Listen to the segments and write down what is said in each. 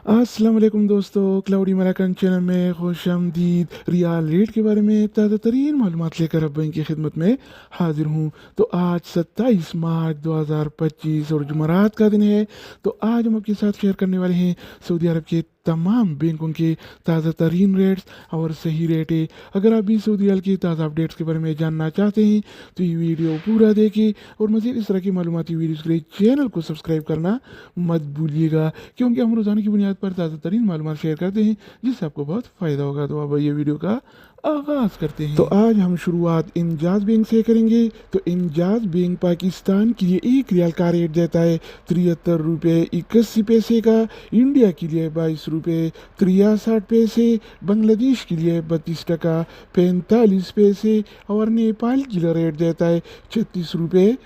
अस्सलाम वालेकुम दोस्तों, क्लाउडी मलाकन चैनल में खुश आमदीद। रियाल रेट के बारे में ताज़ा तरीन मालूमात लेकर अब की खिदमत में हाजिर हूँ। तो आज 27 मार्च 2025 और जुमरात का दिन है। तो आज हम आपके साथ शेयर करने वाले हैं सऊदी अरब के तमाम बैंकों के ताज़ा तरीन रेट्स और सही रेट है। अगर आप भी सऊदी अरब की ताज़ा अपडेट्स के बारे में जानना चाहते हैं तो ये वीडियो पूरा देखें और मज़ीद इस तरह की मालूमाती वीडियोज़ के लिए चैनल को सब्सक्राइब करना मत भूलिएगा, क्योंकि हम रोज़ाना की बुनियाद पर ताज़ा तरीन मालूमात शेयर करते हैं जिससे आपको बहुत फ़ायदा होगा। तो अब ये वीडियो का आगाज़ करते हैं। तो आज हम शुरुआत इंजाज बैंक से करेंगे। तो इंजाज बैंक पाकिस्तान के लिए एक रियाल का रेट देता है 73 रुपये 81 पैसे का, इंडिया के लिए 22 रुपये 63 पैसे, बांग्लादेश के लिए 32 टका 45 पैसे और नेपाल के लिए रेट देता है 36 रुपये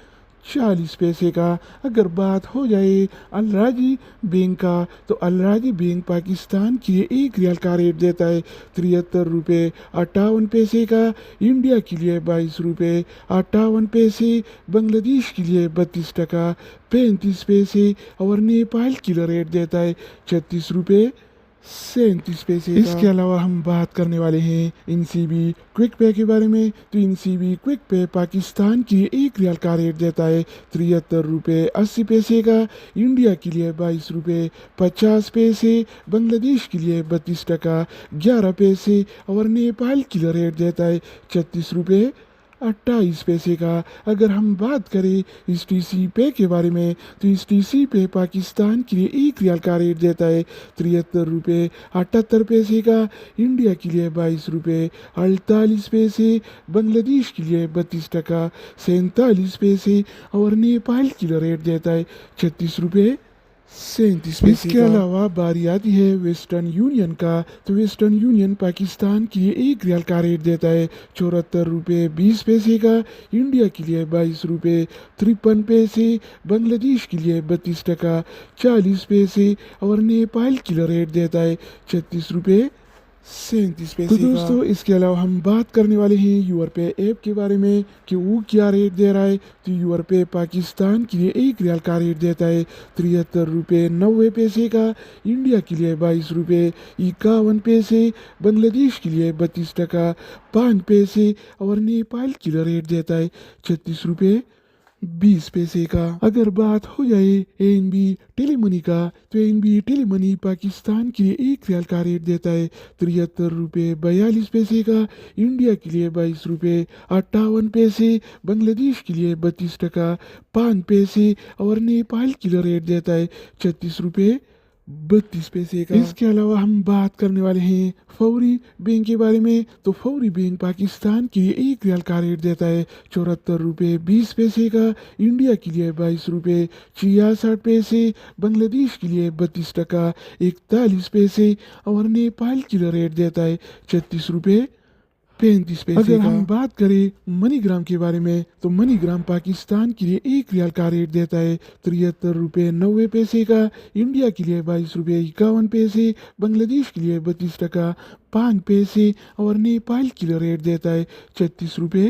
40 पैसे का। अगर बात हो जाए अलराजी बैंक का, तो अलराजी बैंक पाकिस्तान के लिए एक रियाल का रेट देता है 73 रुपये 58 पैसे का, इंडिया के लिए 22 रुपये 58 पैसे, बांग्लादेश के लिए 32 टका 35 पैसे और नेपाल के लिए रेट देता है 36 रुपये 37 पैसे। इसके अलावा हम बात करने वाले हैं इनसीबी क्विक पे के बारे में। तो इनसीबी क्विक पे पाकिस्तान के लिए एक रियाल का रेट देता है 73 रुपये 80 पैसे का, इंडिया के लिए 22 रुपये 50 पैसे, बांग्लादेश के लिए 32 टका 11 पैसे और नेपाल के लिए रेट देता है 36 रुपये 28 पैसे का। अगर हम बात करें इस टी सी पे के बारे में, तो इस टी सी पे पाकिस्तान के लिए एक रियाल का रेट देता है 73 रुपये 78 पैसे का, इंडिया के लिए 22 रुपये 48 पैसे, बांग्लादेश के लिए 32 टका 47 पैसे और नेपाल के लिए रेट देता है 36 रुपये 37 पैसे। इसके अलावा बारी आती है वेस्टर्न यूनियन का। तो वेस्टर्न यूनियन पाकिस्तान के लिए एक रियाल का रेट देता है 74 रुपये 20 पैसे का, इंडिया के लिए 22 रुपये 53 पैसे, बांग्लादेश के लिए 32 टका 40 पैसे और नेपाल के लिए रेट देता है 36 रुपये 37 पैसे। तो दोस्तों इसके अलावा हम बात करने वाले हैं यूर पे ऐप के बारे में कि वो क्या रेट दे रहा है। तो यूर पे पाकिस्तान के लिए एक रियाल का रेट देता है 73 रुपये 90 पैसे का, इंडिया के लिए 22 रुपये 51 पैसे, बांग्लादेश के लिए 32 टका 5 पैसे और नेपाल के लिए रेट देता है 36 रुपये 20 पैसे का। अगर बात हो जाए एएनबी टेलीमनी का, तो एएनबी टेलीमनी पाकिस्तान के लिए एक रियाल का रेट देता है 73 रुपये 42 पैसे का, इंडिया के लिए 22 रुपये 58 पैसे, बांग्लादेश के लिए 32 टका 5 पैसे और नेपाल के लिए रेट देता है 36 रुपये 32 पैसे का। इसके अलावा हम बात करने वाले हैं फौरी बैंक के बारे में। तो फौरी बैंक पाकिस्तान के लिए एक रियाल का रेट देता है 74 रुपये 20 पैसे का, इंडिया के लिए 22 रुपये 66 पैसे, बांग्लादेश के लिए 32 टका 41 पैसे और नेपाल के लिए रेट देता है 36 रुपये 35 पैसे। अगर हम बात करें मनीग्राम के बारे में, तो मनीग्राम पाकिस्तान के लिए एक रियाल का रेट देता है 73 रुपये 90 पैसे का, इंडिया के लिए 22 रुपये 51 पैसे, बांग्लादेश के लिए 32 टका 5 पैसे और नेपाल के लिए रेट देता है 36 रुपये